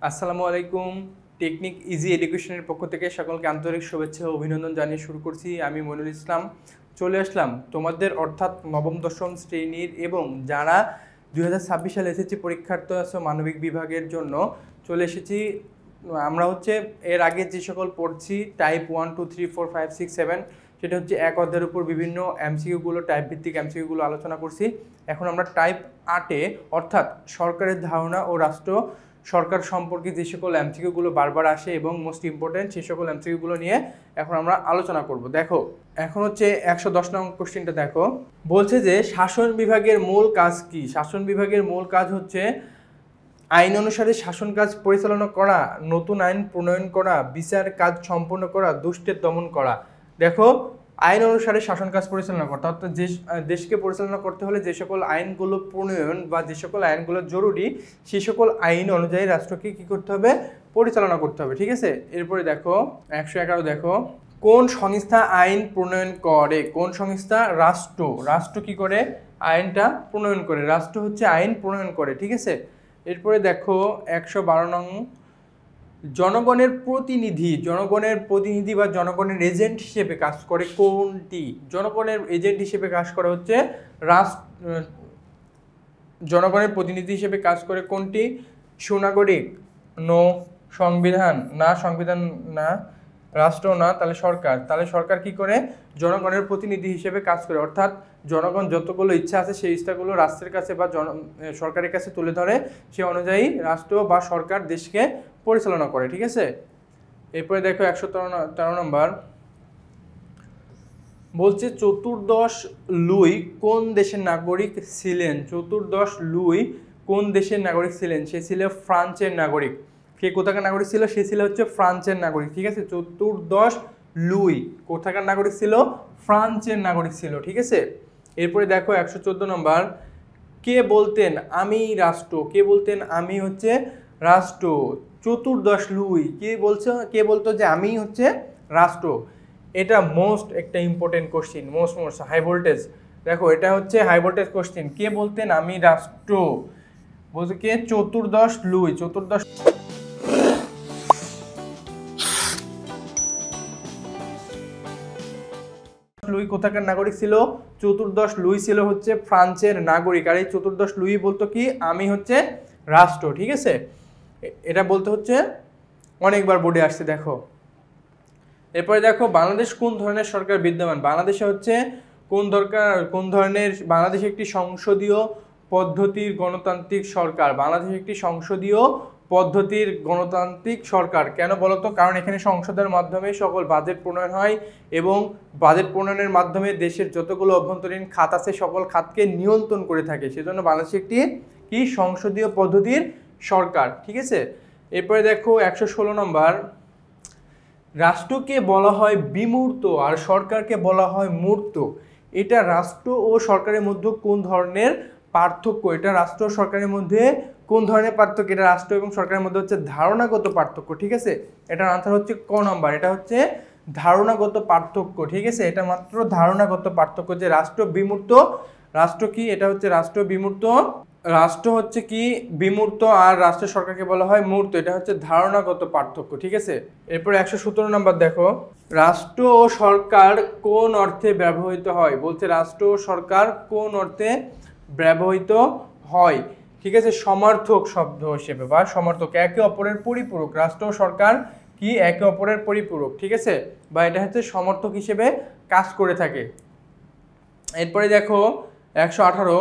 আসসালামু আলাইকুম। Technique easy এডুকেশনের পক্ষ থেকে সকলকে আন্তরিক শুভেচ্ছা ও অভিনন্দন জানিয়ে শুরু করছি। আমি মইনুল ইসলাম চলে আসলাম তোমাদের অর্থাৎ নবম দশম শ্রেণীর এবং যারা 2026 সালে এসএসসি পরীক্ষার্থী আছে মানবিক বিভাগের জন্য চলে এসেছি। আমরা এর আগে যে সকল পড়ছি টাইপ 1 2 3 4 5 6 7 সেটা হচ্ছে এক অধ্যায়ের উপর বিভিন্ন এমসিকিউগুলো টাইপ ভিত্তিক এমসিকিউগুলো আলোচনা করছি। এখন আমরা টাইপ 8-এ অর্থাৎ সরকারের ধারণা ও সরকার সম্পর্কে যে সকল এমসিকিউগুলো বারবার আসে এবং মোস্ট ইম্পর্টেন্ট সেই সকল এমসিকিউগুলো নিয়ে এখন আমরা আলোচনা করব। দেখো এখন 110 নং কোশ্চেনটা দেখো, বলছে যে শাসন বিভাগের মূল কাজ কি? শাসন বিভাগের মূল কাজ হচ্ছে আইন অনুসারে শাসন কাজ পরিচালনা করা, নতুন আইন প্রণয়ন করা, বিচার কাজ সম্পন্ন করা, দুষ্টের দমন করা। দেখো আইন অনুসারে শাসন কাজ পরিচালনা করতে অর্থাৎ দেশকে পরিচালনা করতে হলে যে সকল আইনগুলো প্রণয়ন বা যে সকল আইনগুলো জরুরি সেই সকল আইন অনুযায়ী রাষ্ট্রকে কী করতে হবে? পরিচালনা করতে হবে। ঠিক আছে, এরপরে দেখো 111 দেখো, কোন সংস্থা আইন প্রণয়ন করে? কোন সংস্থা? রাষ্ট্র। রাষ্ট্র কি করে? আইনটা প্রণয়ন করে। রাষ্ট্র হচ্ছে আইন প্রণয়ন করে। ঠিক আছে, এরপরে দেখো 112 নং, জনগণের প্রতিনিধি বা জনগণের এজেন্ট হিসেবে কাজ করে কোনটি? জনগণের এজেন্ট হিসেবে কাজ করে হচ্ছে জনগণের প্রতিনিধি হিসেবে কাজ করে কোনটি? সুনাগরিক, নো। সংবিধান না, সংবিধান না। রাষ্ট্র না, তাহলে সরকার। তাহলে সরকার কি করে? জনগণের প্রতিনিধি হিসেবে কাজ করে, অর্থাৎ জনগণ যতগুলো ইচ্ছা আছে সেই ইচ্ছাগুলো রাষ্ট্রের কাছে বা সরকারের কাছে তুলে ধরে, সে অনুযায়ী রাষ্ট্র বা সরকার দেশকে পরিচালনা করে। ঠিক আছে, এরপরে দেখো 113 নম্বর, বলছে চতুর্দশ লুই কোন দেশের নাগরিক ছিলেন? চতুর্দশ লুই কোন দেশের নাগরিক ছিলেন? সে ছিল ফ্রান্সের নাগরিক। কে কোথাকার নাগরিক ছিল? সে ছিল ফ্রান্সের নাগরিক। ঠিক আছে, চতুর্দশ লুই কোথাকার নাগরিক ছিল? ফ্রান্সের নাগরিক ছিল। ঠিক আছে, এরপরে দেখো 114 নম্বর, কে বলতেন আমি রাষ্ট্র? কে বলতেন আমি রাষ্ট্র? চতুর্দশ লুই কে বলতো যে আমি রাষ্ট্র? এটা মোস্ট একটা important question, most high voltage. দেখো এটা হাই ভোল্টেজ কোশ্চিন। কে বলতেন আমি রাষ্ট্র? বলছে কে? চতুর্দশ লুই। চতুর্দশ লুই কোথাকার নাগরিক ছিল? চতুর্দশ লুই ছিল ফ্রান্সের নাগরিক। আর এই চতুর্দশ লুই বলতো কি? আমি রাষ্ট্র। ঠিক আছে, এটা বলতে অনেকবার বোর্ডে আসছে। দেখো এরপরে দেখো, বাংলাদেশ কোন ধরনের সরকার বিদ্যমান? বাংলাদেশে কোন ধরনের? বাংলাদেশ একটি সংসদীয় পদ্ধতির গণতান্ত্রিক সরকার। বাংলাদেশ একটি সংসদীয় পদ্ধতির গণতান্ত্রিক সরকার। কেন বলতো? কারণ এখানে সংসদের মাধ্যমে সকল বাজেট প্রণয়ন হয় এবং বাজেট প্রণয়নের মাধ্যমে দেশের যতগুলো অভ্যন্তরীণ খাত আছে সকল খাতকে নিয়ন্ত্রণ করে থাকে। সেজন্য বাংলাদেশ একটি কি সংসদীয় পদ্ধতির সরকার। ঠিক আছে, এরপরে দেখো 116 নম্বর, রাষ্ট্রকে বলা হয় বিমূর্ত আর সরকারকে বলা হয় মূর্ত। এটা রাষ্ট্র ও সরকারের মধ্যে কোন ধরনের পার্থক্য? এটা রাষ্ট্র ও সরকারের মধ্যে কোন ধরনের পার্থক্য? এটা রাষ্ট্র এবং সরকারের মধ্যে ধারণাগত পার্থক্য। ঠিক আছে, এটার আনসার ক নাম্বার। এটা ধারণাগত পার্থক্য। ঠিক আছে, এটা মাত্র ধারণাগত পার্থক্য যে রাষ্ট্র বিমূর্ত। রাষ্ট্র কি? এটা রাষ্ট্র বিমূর্ত। রাষ্ট্র কি বিমূর্ত আর রাষ্ট্রের সরকারকে বলা হয় মূর্ত। এটা ধারণাগত পার্থক্য। ঠিক আছে, এরপর 117 নম্বর দেখো, রাষ্ট্র ও সরকার কোন অর্থে ব্যবহৃত হয়? বলছে রাষ্ট্র ও সরকার কোন অর্থে ব্যবহৃত হয়? ঠিক আছে, সমার্থক শব্দ হিসেবে বা সমার্থক, একে অপরের পরিপূরক। রাষ্ট্র ও সরকার কি একে অপরের পরিপূরক। ঠিক আছে, বা এটা সমর্থক হিসেবে কাজ করে থাকে। এরপরে দেখো 118,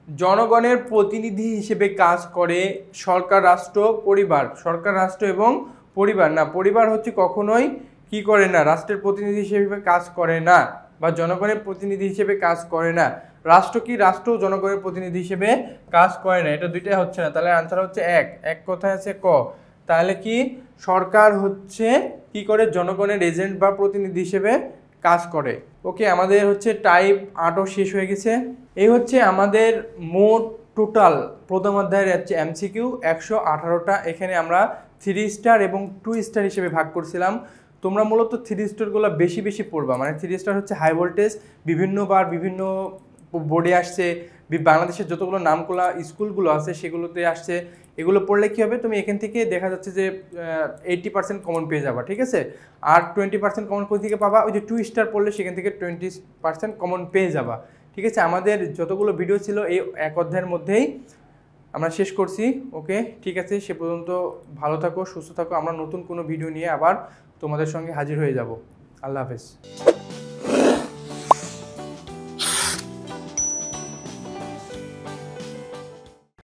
জনগণের প্রতিনিধি হিসেবে কাজ করে সরকার, রাষ্ট্র, পরিবার। সরকার, রাষ্ট্র এবং পরিবার না, পরিবার কখনোই কি করে না? রাষ্ট্রের প্রতিনিধি হিসেবে কাজ করে না বা জনগণের প্রতিনিধি হিসেবে কাজ করে না। রাষ্ট্র কি? রাষ্ট্র জনগণের প্রতিনিধি হিসেবে কাজ করে না। এটা দুইটা হচ্ছে না, তাহলে আনসার এক কোথায় আছে? ক। তাহলে কি সরকার কি করে? জনগণের এজেন্ট বা প্রতিনিধি হিসেবে কাজ করে। ওকে, আমাদের টাইপ 8ও শেষ হয়ে গেছে। এই আমাদের মোট টোটাল প্রথম অধ্যায়ের এমসিকিউ 118টা। এখানে আমরা 3 স্টার এবং 2 স্টার হিসেবে ভাগ করছিলাম। তোমরা মূলত 3 স্টারগুলো বেশি পড়বা, মানে 3 স্টার হাই ভোল্টেজ, বিভিন্ন বোর্ডে আসছে বাংলাদেশের যতগুলো নামকরা স্কুলগুলো আছে সেগুলোতে আসছে। এগুলো পড়লে কী হবে, তুমি এখান থেকে দেখা যাচ্ছে যে 80% কমন পেয়ে যাবা, ঠিক আছে। আর 20% কমন কোথা থেকে পাবা, ওই যে 2 স্টার পড়লে সেখান থেকে 20% কমন পেয়ে যাবা, ঠিক আছে। আমাদের যতগুলো ভিডিও ছিল এই এক অধ্যায়ের মধ্যেই আমরা শেষ করছি। ওকে, ঠিক আছে, সে পর্যন্ত ভালো থাকো, সুস্থ থাকো। আমরা নতুন কোনো ভিডিও নিয়ে আবার তোমাদের সঙ্গে হাজির হয়ে যাব। আল্লাহ হাফেজ।